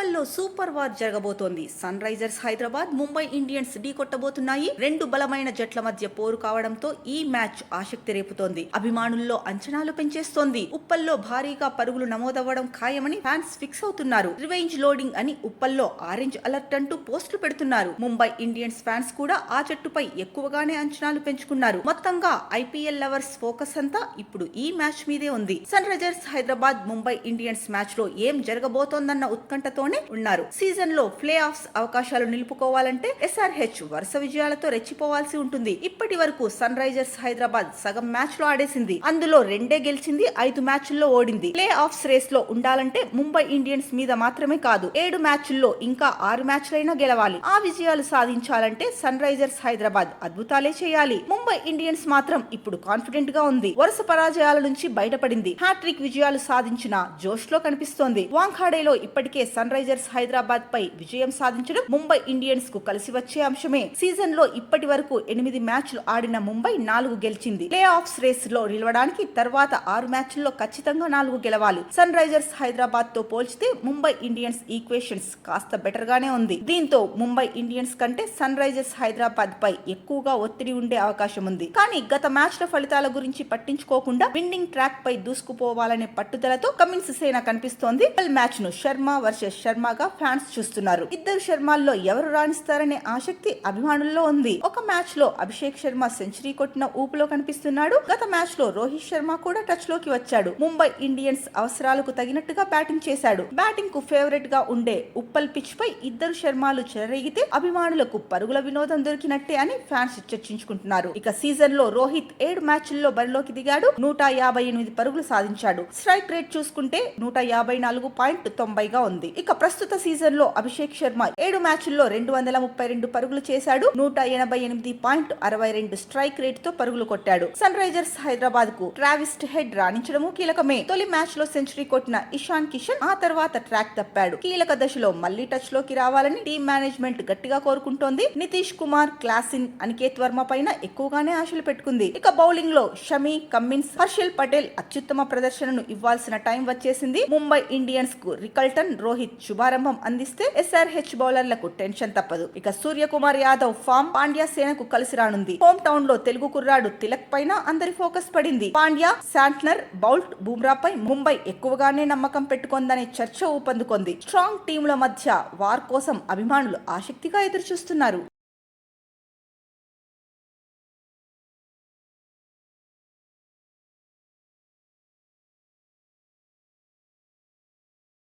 ఉప్పల్లో super war జరగబోతోంది. Sunrisers Hyderabad, Mumbai Indians ఢీ కొట్టబోతున్నాయి. రెండు బలమైన జట్ల మధ్య పోరు కావడంతో ఈ మ్యాచ్ ఆసక్తి రేపుతోంది. అభిమానుల్లో అంచనాలు పెంచేస్తోంది. ఉప్పల్లో భారీగా పరుగులు నమోదవ్వడం ఖాయమని ఫ్యాన్స్ ఫిక్స్ అవుతున్నారు. రివెంజ్ లోడింగ్ అని ఉప్పల్లో ఆరెంజ్ అలర్ట్ అంటూ పోస్టులు పెడుతున్నారు. ముంబై ఇండియన్స్ ఫ్యాన్స్ కూడా ఆ జట్టుపై ఎక్కువగానే అంచనాలు పెంచుకున్నారు. మొత్తంగా ఐపీఎల్ లవర్స్ ఫోకస్ అంతా ఇప్పుడు ఈ మ్యాచ్ మీదే ఉంది. Sunrisers Hyderabad, Mumbai Indians match లో ఏం జరగబోతోందన్న ఉత్కంఠతోనే ఉన్నారు. సీజన్ లో ప్లే ఆఫ్స్ అవకాశాలు నిలుపుకోవాలంటే ఎస్ఆర్హెచ్ వరుస విజయాలతో రెచ్చిపోవాల్సి ఉంటుంది. ఇప్పటి వరకు సన్ రైజర్స్ హైదరాబాద్ సగం మ్యాచ్ లో ఆడేసింది. అందులో 2 గెలిచింది, 5 మ్యాచ్ల్లో ఓడింది. ప్లే ఆఫ్స్ రేస్ లో ఉండాలంటే ముంబై ఇండియన్స్ మీద మాత్రమే కాదు, 7 మ్యాచ్ల్లో ఇంకా 6 మ్యాచ్లైనా గెలవాలి. ఆ విజయాలు సాధించాలంటే సన్ రైజర్స్ హైదరాబాద్ అద్భుతాలే చేయాలి. ముంబై ఇండియన్స్ మాత్రం ఇప్పుడు కాన్ఫిడెంట్ గా ఉంది. వరుస పరాజయాల నుంచి బయటపడింది. హ్యాట్రిక్ విజయాలు సాధించిన జోష్ లో కనిపిస్తోంది. వాంఖాడేలో ఇప్పటికే సన్ రైజర్స్ హైదరాబాద్ పై విజయం సాధించడం ముంబై ఇండియన్స్ కు కలిసి వచ్చే అంశమే. సీజన్ లో ఇప్పటి వరకు 8 మ్యాచ్లు ఆడిన ముంబై 4 గెలిచింది. ప్లే ఆఫ్స్ రేస్ లో నిలవడానికి తర్వాత 6 మ్యాచ్ల్లో ఖచ్చితంగా 4 గెలవాలి. సన్ రైజర్స్ హైదరాబాద్ తో పోల్చితే ముంబై ఇండియన్స్ ఈక్వేషన్స్ కాస్త బెటర్ గానే ఉంది. దీంతో ముంబై ఇండియన్స్ కంటే సన్ రైజర్స్ హైదరాబాద్ పై ఎక్కువగా ఒత్తిడి ఉండే అవకాశం ఉంది. కానీ గత మ్యాచ్ల ఫలితాల గురించి పట్టించుకోకుండా విన్నింగ్ ట్రాక్ పై దూసుకుపోవాలనే పట్టుదలతో కమిన్స్ సేన కనిపిస్తోంది. మ్యాచ్ ను శర్మ వర్సెస్ శర్మగా ఫ్యాన్స్ చూస్తున్నారు. ఇద్దరు శర్మల్లో ఎవరు రాణిస్తారనే ఆసక్తి అభిమానుల్లో ఉంది. ఒక మ్యాచ్ లో అభిషేక్ శర్మ సెంచరీ కొట్టిన ఊపులో కనిపిస్తున్నాడు. గత మ్యాచ్ లో రోహిత్ శర్మ కూడా టచ్ లోకి వచ్చాడు. ముంబై ఇండియన్స్ అవసరాలకు తగినట్టుగా బ్యాటింగ్ చేశాడు. బ్యాటింగ్ కు ఫేవరెట్ గా ఉండే ఉప్పల్ పిచ్ పై ఇద్దరు శర్మలు చెలరేగితే అభిమానులకు పరుగుల వినోదం దొరికినట్టే అని ఫ్యాన్స్ చర్చించుకుంటున్నారు. ఇక సీజన్ లో రోహిత్ 7 మ్యాచ్ల్లో బరిలోకి దిగాడు. 158 పరుగులు సాధించాడు. స్ట్రైక్ రేట్ చూసుకుంటే 154.90గా ఉంది. ఇక ప్రస్తుత సీజన్ లో అభిషేక్ శర్మ 7 మ్యాచ్ల్లో 232 పరుగులు చేశాడు. 188.62 స్ట్రైక్ రేట్ తో పరుగులు కొట్టాడు. సన్ రైజర్స్ హైదరాబాద్ కు ట్రావిస్ హెడ్ రాణించడము కీలకమే. తొలి మ్యాచ్ లో సెంచరీ కొట్టిన ఇషాన్ కిషన్ ఆ తర్వాత ట్రాక్ తప్పాడు. కీలక దశలో మళ్లీ టచ్ లోకి రావాలని టీం మేనేజ్మెంట్ గట్టిగా కోరుకుంటోంది. నితీష్ కుమార్, క్లాసిన్, అనికేత్ వర్మ పైన ఎక్కువగానే ఆశలు పెట్టుకుంది. ఇక బౌలింగ్ లో షమి, కమ్మిన్స్, హర్షల్ పటేల్ అత్యుత్తమ ప్రదర్శనను ఇవ్వాల్సిన టైం వచ్చేసింది. ముంబై ఇండియన్స్ కు రికల్టన్, రోహిత్ శుభారంభం అందిస్తే ఎస్ఆర్హెచ్ బౌలర్లకు టెన్షన్ తప్పదు. ఇక సూర్యకుమార్ యాదవ్ ఫామ్ పాండ్యా సేనకు కలిసి రానుంది. హోమ్ టౌన్ లో తెలుగు కుర్రాడు తిలక్ పైన అందరి ఫోకస్ పడింది. పాండ్యా, శాంట్నర్, బౌల్ట్, బుమ్రాపై ముంబై ఎక్కువగానే నమ్మకం పెట్టుకుందనే చర్చ ఊపందుకుంది. స్ట్రాంగ్ టీముల మధ్య వార్ కోసం అభిమానులు ఆసక్తిగా ఎదురుచూస్తున్నారు.